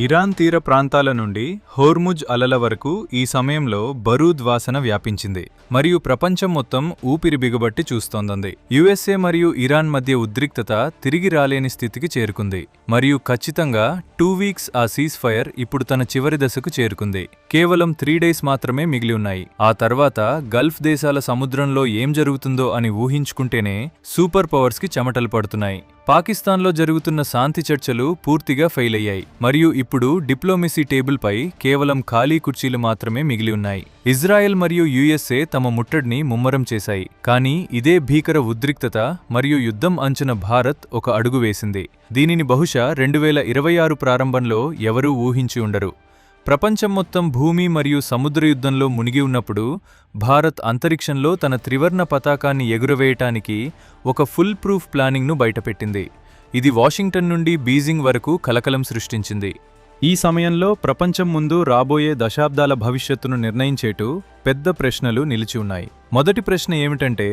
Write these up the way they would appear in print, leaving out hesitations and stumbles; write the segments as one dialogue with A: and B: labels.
A: Iran తీర ప్రాంతాల నుండి హోర్ముజ్ అలల వరకు ఈ సమయంలో బరూద్ వాసన వ్యాపించింది మరియు ప్రపంచం మొత్తం ఊపిరి బిగబట్టి చూస్తోంది. యుఎస్ఏ మరియు ఇరాన్ మధ్య ఉద్రిక్తత తిరిగి రాలేని స్థితికి చేరుకుంది మరియు ఖచ్చితంగా 2 వీక్స్ ఆ సీజ్ ఫైర్ ఇప్పుడు తన చివరి దశకు చేరుకుంది. కేవలం 3 డేస్ మాత్రమే మిగిలి ఉన్నాయి. ఆ తర్వాత గల్ఫ్ దేశాల సముద్రంలో ఏం జరుగుతుందో అని ఊహించుకుంటేనే సూపర్ పవర్స్కి చెమటలు పడుతున్నాయి. పాకిస్తాన్లో జరుగుతున్న శాంతి చర్చలు పూర్తిగా ఫెయిల్ అయ్యాయి మరియు ఇప్పుడు డిప్లొమసీ టేబుల్పై కేవలం ఖాళీ కుర్చీలు మాత్రమే మిగిలి ఉన్నాయి. ఇజ్రాయెల్ మరియు యుఎస్ఏ తమ ముట్టడిని ముమ్మరం చేశాయి, కానీ ఇదే భీకర ఉద్రిక్తత మరియు యుద్ధం అంచున భారత్ ఒక అడుగు వేసింది. దీనిని బహుశా 2026 ప్రారంభంలో ఎవరూ ఊహించి ఉండరు. ప్రపంచం మొత్తం భూమి మరియు సముద్ర యుద్ధంలో మునిగి ఉన్నప్పుడు భారత్ అంతరిక్షంలో తన త్రివర్ణ పతాకాన్ని ఎగురవేయటానికి ఒక ఫుల్ ప్రూఫ్ ప్లానింగ్ను బయటపెట్టింది. ఇది వాషింగ్టన్ నుండి బీజింగ్ వరకు కలకలం సృష్టించింది. ఈ సమయంలో ప్రపంచం ముందు రాబోయే దశాబ్దాల భవిష్యత్తును నిర్ణయించేటు పెద్ద ప్రశ్నలు నిలిచి ఉన్నాయి. మొదటి ప్రశ్న ఏమిటంటే,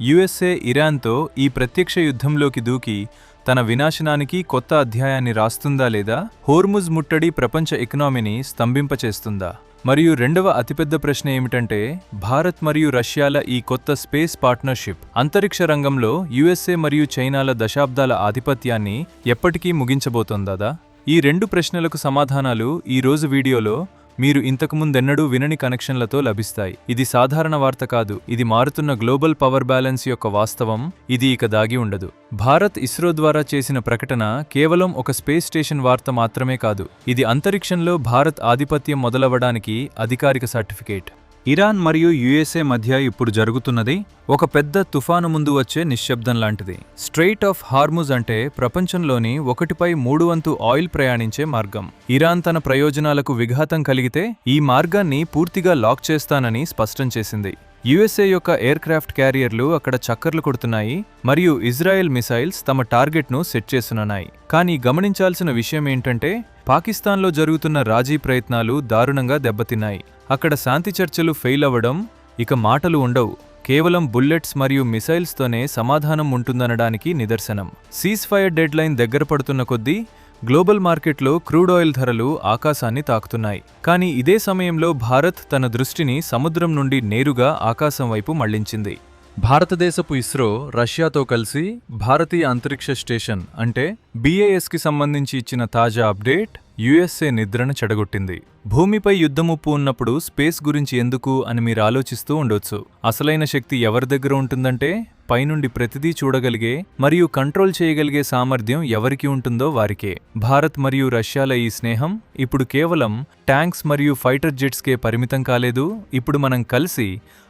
A: యుఎస్ఏ ఇరాన్తో ఈ ప్రత్యక్ష యుద్ధంలోకి దూకి తన వినాశనానికి కొత్త అధ్యాయాన్ని రాస్తుందా లేదా? హోర్ముజ్ ముట్టడి ప్రపంచ ఎకనామీని స్తంభింపచేస్తుందా? మరియు రెండవ అతిపెద్ద ప్రశ్న ఏమిటంటే, భారత్ మరియు రష్యాల ఈ కొత్త స్పేస్ పార్ట్నర్షిప్ అంతరిక్ష రంగంలో యుఎస్ఏ మరియు చైనాల దశాబ్దాల ఆధిపత్యాన్ని ఎప్పటికీ ముగించబోతోందా? ఈ రెండు ప్రశ్నలకు సమాధానాలు ఈ రోజు వీడియోలో మీరు ఇంతకుముందెన్నడూ వినని కనెక్షన్లతో లభిస్తాయి. ఇది సాధారణ వార్త కాదు, ఇది మారుతున్న గ్లోబల్ పవర్ బ్యాలెన్స్ యొక్క వాస్తవం. ఇది ఇక దాగి ఉండదు. భారత్ ఇస్రో ద్వారా చేసిన ప్రకటన కేవలం ఒక స్పేస్ స్టేషన్ వార్త మాత్రమే కాదు, ఇది అంతరిక్షంలో భారత్ ఆధిపత్యం మొదలవడానికి అధికారిక సర్టిఫికేట్. ఇరాన్ మరియు యుఎస్ఏ మధ్య ఇప్పుడు జరుగుతున్నది ఒక పెద్ద తుఫాను ముందు వచ్చే నిశ్శబ్దం లాంటిది. స్ట్రెయిట్ ఆఫ్ హార్ముజ్ అంటే ప్రపంచంలోని 1/3 వంతు ఆయిల్ ప్రయాణించే మార్గం. ఇరాన్ తన ప్రయోజనాలకు విఘాతం కలిగితే ఈ మార్గాన్ని పూర్తిగా లాక్ చేస్తానని స్పష్టం చేసింది. యుఎస్ఏ యొక్క ఎయిర్ క్రాఫ్ట్ క్యారియర్లు అక్కడ చక్కర్లు కొడుతున్నాయి మరియు ఇజ్రాయెల్ మిసైల్స్ తమ టార్గెట్ను సెట్ చేస్తున్నాయి. కానీ గమనించాల్సిన విషయం ఏంటంటే, పాకిస్తాన్లో జరుగుతున్న రాజీ ప్రయత్నాలు దారుణంగా దెబ్బతిన్నాయి. అక్కడ శాంతి చర్చలు ఫెయిల్ అవ్వడం, ఇక మాటలు ఉండవు, కేవలం బుల్లెట్స్ మరియు మిసైల్స్తోనే సమాధానం ఉంటుందనడానికి నిదర్శనం. సీజ్ ఫైర్ డెడ్ లైన్ దగ్గర పడుతున్న కొద్దీ గ్లోబల్ మార్కెట్లో క్రూడ్ ఆయిల్ ధరలు ఆకాశాన్ని తాకుతున్నాయి. కానీ ఇదే సమయంలో భారత్ తన దృష్టిని సముద్రం నుండి నేరుగా ఆకాశం వైపు మళ్లించింది. భారతదేశపు ఇస్రో రష్యాతో కలిసి భారతీయ అంతరిక్ష స్టేషన్ అంటే BASకి సంబంధించి ఇచ్చిన తాజా అప్డేట్ యుఎస్ఏ నిద్రను చెడగొట్టింది. భూమిపై యుద్ధముప్పు ఉన్నప్పుడు స్పేస్ గురించి ఎందుకు అని మీరు ఆలోచిస్తూ ఉండొచ్చు. అసలైన శక్తి ఎవరి దగ్గర ఉంటుందంటే, పైనుండి ప్రతిదీ చూడగలిగే మరియు కంట్రోల్ చేయగలిగే సామర్థ్యం ఎవరికి ఉంటుందో వారికే. భారత్ మరియు రష్యాల ఈ స్నేహం ఇప్పుడు కేవలం ట్యాంక్స్ మరియు ఫైటర్ జెట్స్కే పరిమితం కాలేదు. ఇప్పుడు మనం కలిసి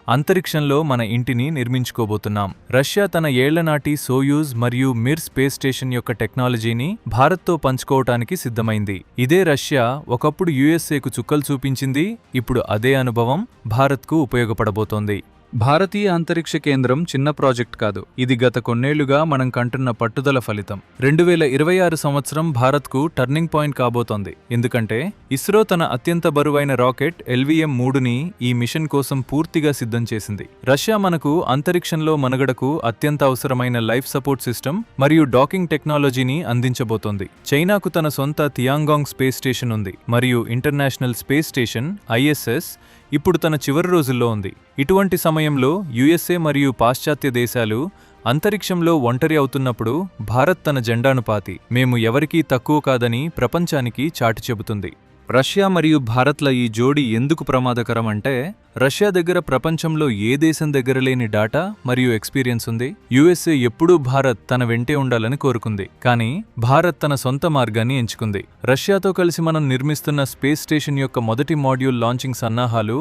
A: అంతరిక్షంలో మన ఇంటిని నిర్మించుకోబోతున్నాం. రష్యా తన ఏళ్లనాటి సోయూజ్ మరియు మిర్ స్పేస్ స్టేషన్ యొక్క టెక్నాలజీని భారత్తో పంచుకోవటానికి సిద్ధమైంది. ఇదే రష్యా ఒకప్పుడు యుఎస్ఏకు చుక్కలు చూపించింది. ఇప్పుడు అదే అనుభవం భారత్కు ఉపయోగపడబోతోంది. భారతీయ అంతరిక్ష కేంద్రం చిన్న ప్రాజెక్ట్ కాదు, ఇది గత కొన్నేళ్లుగా మనం కంటున్న పట్టుదల ఫలితం. 2026 సంవత్సరం భారత్కు టర్నింగ్ పాయింట్ కాబోతోంది. ఎందుకంటే ఇస్రో తన అత్యంత బరువైన రాకెట్ LVM-3ని ఈ మిషన్ కోసం పూర్తిగా సిద్ధం చేసింది. రష్యా మనకు అంతరిక్షంలో మనుగడకు అత్యంత అవసరమైన లైఫ్ సపోర్ట్ సిస్టమ్ మరియు డాకింగ్ టెక్నాలజీని అందించబోతోంది. చైనాకు తన సొంత తియాంగాంగ్ స్పేస్ స్టేషన్ ఉంది మరియు ఇంటర్నేషనల్ స్పేస్ స్టేషన్ ISS ఇప్పుడు తన చివరి రోజుల్లో ఉంది. ఇటువంటి సమయంలో యుఎస్ఏ మరియు పాశ్చాత్య దేశాలు అంతరిక్షంలో ఒంటరి అవుతున్నప్పుడు భారత్ తన జెండాను పాతి మేము ఎవరికీ తక్కువ కాదని ప్రపంచానికి చాటి చెబుతుంది. రష్యా మరియు భారత్ల ఈ జోడీ ఎందుకు ప్రమాదకరం అంటే, రష్యా దగ్గర ప్రపంచంలో ఏ దేశం దగ్గర లేని డాటా మరియు ఎక్స్పీరియన్స్ ఉంది. యుఎస్ఏ ఎప్పుడూ భారత్ తన వెంటే ఉండాలని కోరుకుంది, కానీ భారత్ తన సొంత మార్గాన్ని ఎంచుకుంది. రష్యాతో కలిసి మనం నిర్మిస్తున్న స్పేస్ స్టేషన్ యొక్క మొదటి మాడ్యూల్ లాంచింగ్ సన్నాహాలు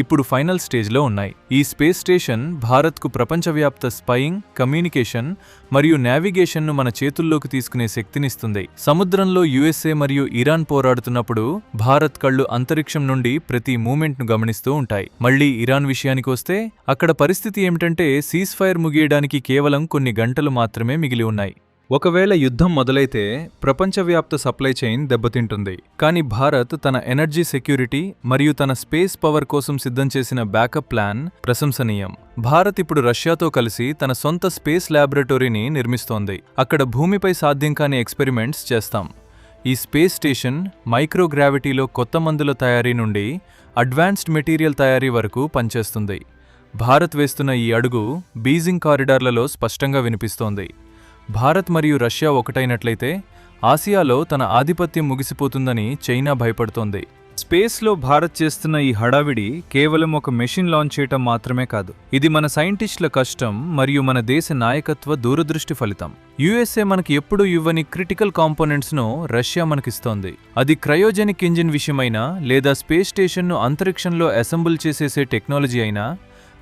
A: ఇప్పుడు ఫైనల్ స్టేజ్లో ఉన్నాయి. ఈ స్పేస్ స్టేషన్ భారత్కు ప్రపంచవ్యాప్త స్పైయింగ్, కమ్యూనికేషన్ మరియు నావిగేషన్ను మన చేతుల్లోకి తీసుకునే శక్తినిస్తుంది. సముద్రంలో యుఎస్ఏ మరియు ఇరాన్ పోరాడుతున్నప్పుడు భారత్ కళ్ళు అంతరిక్షం నుండి ప్రతి మూమెంట్ను గమనిస్తూ ఉంటాయి. మళ్లీ ఇరాన్ విషయానికొస్తే, అక్కడ పరిస్థితి ఏమిటంటే సీజ్ ఫైర్ ముగియడానికి కేవలం కొన్ని గంటలు మాత్రమే మిగిలి ఉన్నాయి. ఒకవేళ యుద్ధం మొదలైతే ప్రపంచవ్యాప్త సప్లై చైన్ దెబ్బతింటుంది. కానీ భారత్ తన ఎనర్జీ సెక్యూరిటీ మరియు తన స్పేస్ పవర్ కోసం సిద్ధం చేసిన బ్యాకప్ ప్లాన్ ప్రశంసనీయం. భారత్ ఇప్పుడు రష్యాతో కలిసి తన సొంత స్పేస్ ల్యాబొరేటరీని నిర్మిస్తోంది. అక్కడ భూమిపై సాధ్యం కాని ఎక్స్పెరిమెంట్స్ చేస్తాం. ఈ స్పేస్ స్టేషన్ మైక్రోగ్రావిటీలో కొత్త మందుల తయారీ నుండి అడ్వాన్స్డ్ మెటీరియల్ తయారీ వరకు పనిచేస్తుంది. భారత్ వేస్తున్న ఈ అడుగు బీజింగ్ కారిడార్లలో స్పష్టంగా వినిపిస్తోంది. భారత్ మరియు రష్యా ఒకటైనట్లయితే ఆసియాలో తన ఆధిపత్యం ముగిసిపోతుందని చైనా భయపడుతోంది. స్పేస్లో భారత్ చేస్తున్న ఈ హడావిడి కేవలం ఒక మెషిన్ లాంచ్ చేయటం మాత్రమే కాదు. ఇది మన సైంటిస్టుల కష్టం మరియు మన దేశ నాయకత్వ దూరదృష్టి ఫలితం. యుఎస్ఏ మనకి ఎప్పుడూ ఇవ్వని క్రిటికల్ కాంపోనెంట్స్ను రష్యా మనకిస్తోంది. అది క్రయోజెనిక్ ఇంజిన్ విషయమైనా లేదా స్పేస్ స్టేషన్ను అంతరిక్షంలో అసెంబుల్ చేసేసే టెక్నాలజీ అయినా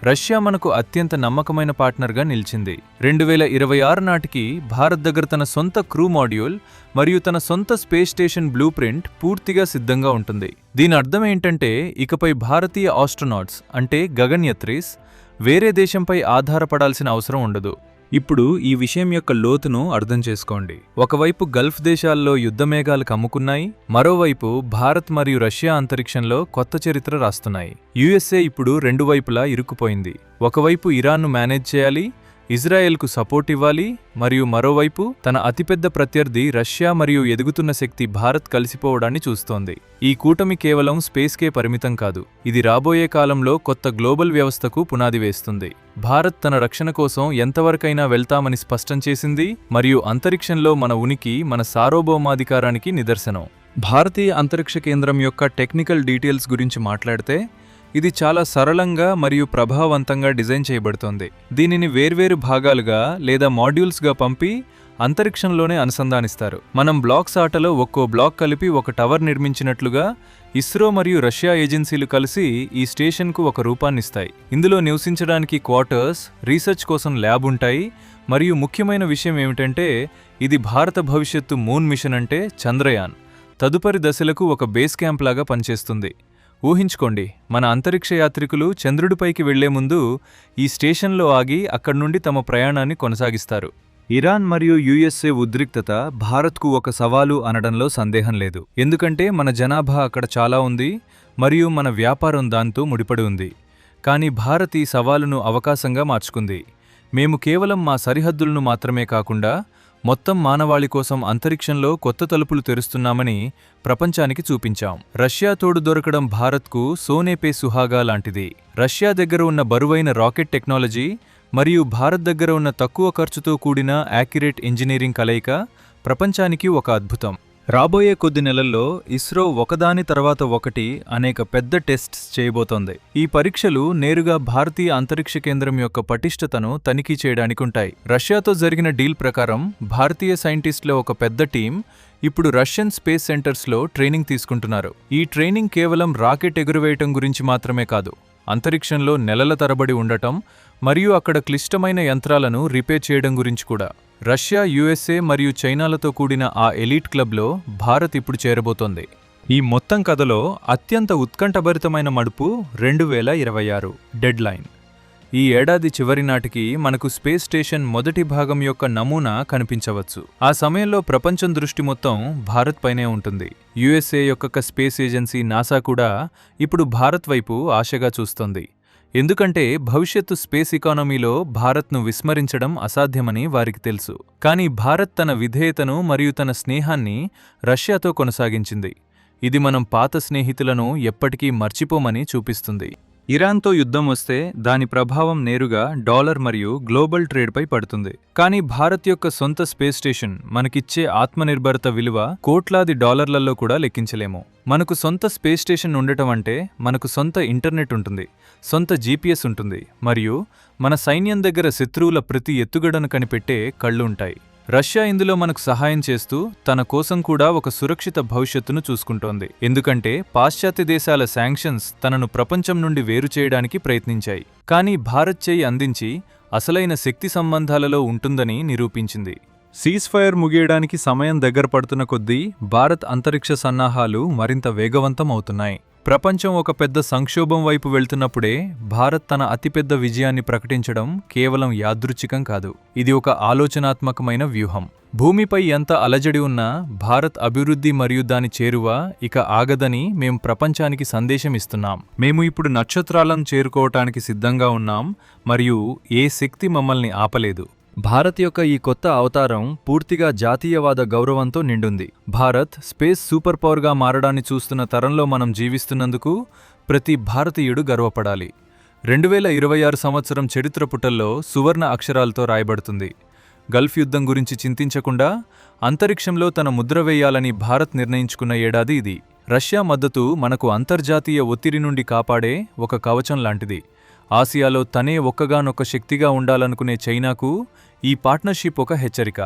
A: రష్యా మనకు అత్యంత నమ్మకమైన పార్ట్నర్గా నిలిచింది. 2026 నాటికి భారత్ దగ్గర తన సొంత క్రూ మాడ్యూల్ మరియు తన సొంత స్పేస్ స్టేషన్ బ్లూ ప్రింట్ పూర్తిగా సిద్ధంగా ఉంటుంది. దీని అర్థం ఏంటంటే ఇకపై భారతీయ ఆస్ట్రోనాట్స్ అంటే గగన్యత్రీస్ వేరే దేశంపై ఆధారపడాల్సిన అవసరం ఉండదు. ఇప్పుడు ఈ విషయం యొక్క లోతును అర్థం చేసుకోండి. ఒకవైపు గల్ఫ్ దేశాల్లో యుద్ధమేఘాలు కమ్ముకున్నాయి, మరోవైపు భారత్ మరియు రష్యా అంతరిక్షంలో కొత్త చరిత్ర రాస్తున్నాయి. యుఎస్ఏ ఇప్పుడు రెండు వైపులా ఇరుక్కుపోయింది. ఒకవైపు ఇరాన్ను మేనేజ్ చేయాలి, ఇజ్రాయెల్కు సపోర్ట్ ఇవ్వాలి, మరియు మరోవైపు తన అతిపెద్ద ప్రత్యర్థి రష్యా మరియు ఎదుగుతున్న శక్తి భారత్ కలిసిపోవడాన్ని చూస్తోంది. ఈ కూటమి కేవలం స్పేస్కే పరిమితం కాదు, ఇది రాబోయే కాలంలో కొత్త గ్లోబల్ వ్యవస్థకు పునాది వేస్తుంది. భారత్ తన రక్షణ కోసం ఎంతవరకైనా వెళ్తామని స్పష్టం చేసింది మరియు అంతరిక్షంలో మన ఉనికి మన సార్వభౌమాధికారానికి నిదర్శనం. భారతీయ అంతరిక్ష కేంద్రం యొక్క టెక్నికల్ డీటెయిల్స్ గురించి మాట్లాడితే ఇది చాలా సరళంగా మరియు ప్రభావవంతంగా డిజైన్ చేయబడుతోంది. దీనిని వేర్వేరు భాగాలుగా లేదా మాడ్యూల్స్గా పంపి అంతరిక్షంలోనే అనుసంధానిస్తారు. మనం బ్లాక్స్ ఆటలో ఒక్కో బ్లాక్ కలిపి ఒక టవర్ నిర్మించినట్లుగా ఇస్రో మరియు రష్యా ఏజెన్సీలు కలిసి ఈ స్టేషన్కు ఒక రూపాన్నిస్తాయి. ఇందులో నివసించడానికి క్వార్టర్స్, రీసెర్చ్ కోసం ల్యాబ్ ఉంటాయి మరియు ముఖ్యమైన విషయం ఏమిటంటే ఇది భారత భవిష్యత్తు మూన్ మిషన్ అంటే చంద్రయాన్ తదుపరి దశలకు ఒక బేస్ క్యాంప్ లాగా పనిచేస్తుంది. ఊహించుకోండి, మన అంతరిక్ష యాత్రికులు చంద్రుడిపైకి వెళ్లే ముందు ఈ స్టేషన్లో ఆగి అక్కడి నుండి తమ ప్రయాణాన్ని కొనసాగిస్తారు. ఇరాన్ మరియు యుఎస్ఏ ఉద్రిక్తత భారత్కు ఒక సవాలు అనడంలో సందేహం లేదు. ఎందుకంటే మన జనాభా అక్కడ చాలా ఉంది మరియు మన వ్యాపారం దాంతో ముడిపడి ఉంది. కానీ భారత్ ఈ సవాలును అవకాశంగా మార్చుకుంది. మేము కేవలం మా సరిహద్దులను మాత్రమే కాకుండా మొత్తం మానవాళి కోసం అంతరిక్షంలో కొత్త తలుపులు తెరుస్తున్నామని ప్రపంచానికి చూపించాం. రష్యా తోడు దొరకడం భారత్కు సోనే పే సుహాగా లాంటిది. రష్యా దగ్గర ఉన్న బరువైన రాకెట్ టెక్నాలజీ మరియు భారత్ దగ్గర ఉన్న తక్కువ ఖర్చుతో కూడిన యాక్యురేట్ ఇంజనీరింగ్ కలయిక ప్రపంచానికి ఒక అద్భుతం. రాబోయే కొద్ది నెలల్లో ఇస్రో ఒకదాని తర్వాత ఒకటి అనేక పెద్ద టెస్ట్స్ చేయబోతోంది. ఈ పరీక్షలు నేరుగా భారతీయ అంతరిక్ష కేంద్రం యొక్క పటిష్టతను తనిఖీ చేయడానికుంటాయి. రష్యాతో జరిగిన డీల్ ప్రకారం భారతీయ సైంటిస్టుల ఒక పెద్ద టీం ఇప్పుడు రష్యన్ స్పేస్ సెంటర్స్లో ట్రైనింగ్ తీసుకుంటున్నారు. ఈ ట్రైనింగ్ కేవలం రాకెట్ ఎగురవేయటం గురించి మాత్రమే కాదు, అంతరిక్షంలో నెలల తరబడి ఉండటం మరియు అక్కడ క్లిష్టమైన యంత్రాలను రిపేర్ చేయడం గురించి కూడా. రష్యా, యుఎస్ఏ మరియు చైనాలతో కూడిన ఆ ఎలీట్ క్లబ్లో భారత్ ఇప్పుడు చేరబోతోంది. ఈ మొత్తం కథలో అత్యంత ఉత్కంఠభరితమైన మడుపు 2026 డెడ్ లైన్. ఈ ఏడాది చివరి నాటికి మనకు స్పేస్ స్టేషన్ మొదటి భాగం యొక్క నమూనా కనిపించవచ్చు. ఆ సమయంలో ప్రపంచం దృష్టి మొత్తం భారత్ పైనే ఉంటుంది. యుఎస్ఏ యొక్క స్పేస్ ఏజెన్సీ నాసా కూడా ఇప్పుడు భారత్ వైపు ఆశగా చూస్తోంది. ఎందుకంటే భవిష్యత్తు స్పేస్ ఎకానమీలో భారత్ను విస్మరించడం అసాధ్యమని వారికి తెలుసు. కానీ భారత్ తన విధేయతను మరియు తన స్నేహాన్ని రష్యాతో కొనసాగించింది. ఇది మనం పాత స్నేహితులను ఎప్పటికీ మర్చిపోమని చూపిస్తుంది. ఇరాన్తో యుద్ధం వస్తే దాని ప్రభావం నేరుగా డాలర్ మరియు గ్లోబల్ ట్రేడ్పై పడుతుంది. కానీ భారత్ యొక్క సొంత స్పేస్ స్టేషన్ మనకిచ్చే ఆత్మనిర్భరత విలువ కోట్లాది డాలర్లలో కూడా లెక్కించలేము. మనకు సొంత స్పేస్ స్టేషన్ ఉండటం అంటే మనకు సొంత ఇంటర్నెట్ ఉంటుంది, సొంత జీపీఎస్ ఉంటుంది మరియు మన సైన్యం దగ్గర శత్రువుల ప్రతి ఎత్తుగడను కనిపెట్టే కళ్ళు ఉంటాయి. రష్యా ఇందులో మనకు సహాయం చేస్తూ తన కోసం కూడా ఒక సురక్షిత భవిష్యత్తును చూసుకుంటోంది. ఎందుకంటే పాశ్చాత్య దేశాల శాంక్షన్స్ తనను ప్రపంచం నుండి వేరు చేయడానికి ప్రయత్నించాయి. కానీ భారత్ చేయి అందించి అసలైన శక్తి సంబంధాలలో ఉంటుందని నిరూపించింది. సీజ్ఫైర్ ముగియడానికి సమయం దగ్గర పడుతున్న కొద్దీ భారత్ అంతరిక్ష సన్నాహాలు మరింత వేగవంతం అవుతున్నాయి. ప్రపంచం ఒక పెద్ద సంక్షోభం వైపు వెళ్తున్నప్పుడే భారత్ తన అతిపెద్ద విజయాన్ని ప్రకటించడం కేవలం యాదృచ్ఛికం కాదు, ఇది ఒక ఆలోచనాత్మకమైన వ్యూహం. భూమిపై ఎంత అలజడి ఉన్నా భారత్ అభివృద్ధి మరియు దాని చేరువ ఇక ఆగదని మేం ప్రపంచానికి సందేశం ఇస్తున్నాం. మేము ఇప్పుడు నక్షత్రాలను చేరుకోవటానికి సిద్ధంగా ఉన్నాం మరియు ఏ శక్తి మమ్మల్ని ఆపలేదు. భారత్ యొక్క ఈ కొత్త అవతారం పూర్తిగా జాతీయవాద గౌరవంతో నిండుంది. భారత్ స్పేస్ సూపర్ పవర్గా మారడాన్ని చూస్తున్న తరంలో మనం జీవిస్తున్నందుకు ప్రతి భారతీయుడు గర్వపడాలి. 2026 సంవత్సరం చరిత్ర పుటల్లో సువర్ణ అక్షరాలతో రాయబడుతుంది. గల్ఫ్ యుద్ధం గురించి చింతించకుండా అంతరిక్షంలో తన ముద్ర వేయాలని భారత్ నిర్ణయించుకున్న ఏడాది ఇది. రష్యా మద్దతు మనకు అంతర్జాతీయ ఒత్తిడి నుండి కాపాడే ఒక కవచం లాంటిది. ఆసియాలో తనే ఒక్కగానొక్క శక్తిగా ఉండాలనుకునే చైనాకు ఈ పార్ట్నర్షిప్ ఒక హెచ్చరిక.